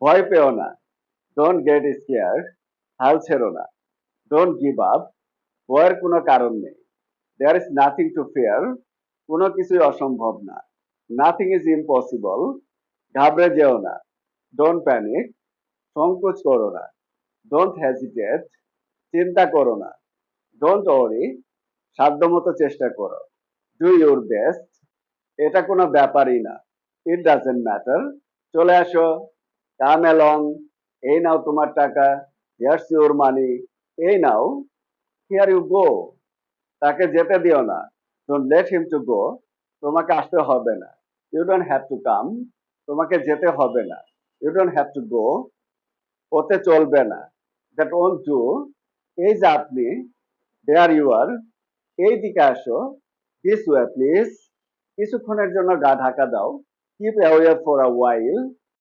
ভয় পেও না, ডোন্ট গেট স্কেয়ার্ড, হাল ছেড়ো না, ডোন্ট গিভ আপ, ভয়ের কোনো কারণ নেই। There is nothing to fear, কোনো কিছুই অসম্ভব না। নাথিং ইজ ইম্পসিবল, ঘাবড়ে যেও না। ডোন্ট প্যানিক, সংকোচ করো না। ডোন্ট হেজিটেট, চিন্তা করো না। ডোন্ট ওয়ারি, সাধ্যমতো চেষ্টা করো। ডু ইউর বেস্ট, এটা কোনো ব্যাপারই না। ইট ডাজেন্ট ম্যাটার, চলে আসো। কাম অ্যালং, এই নাও তোমার টাকা। হিয়ার্স ইউর মানি, এই নাও। হিয়ার ইউ গো, তাকে যেতে দিও না। Don't let him to go, তোমাকে আসতে হবে না। You don't have to come, তোমাকে যেতে হবে না। You don't have to go, ওতে চলবে না। দ্যাট ওন্ট ডু, এই যে আপনি। দেয়ার ইউ আর, এই দিকে আসো। দিস ওয়ে প্লিজ, কিছুক্ষণের জন্য গা ঢাকা দাও। Keep away for a while,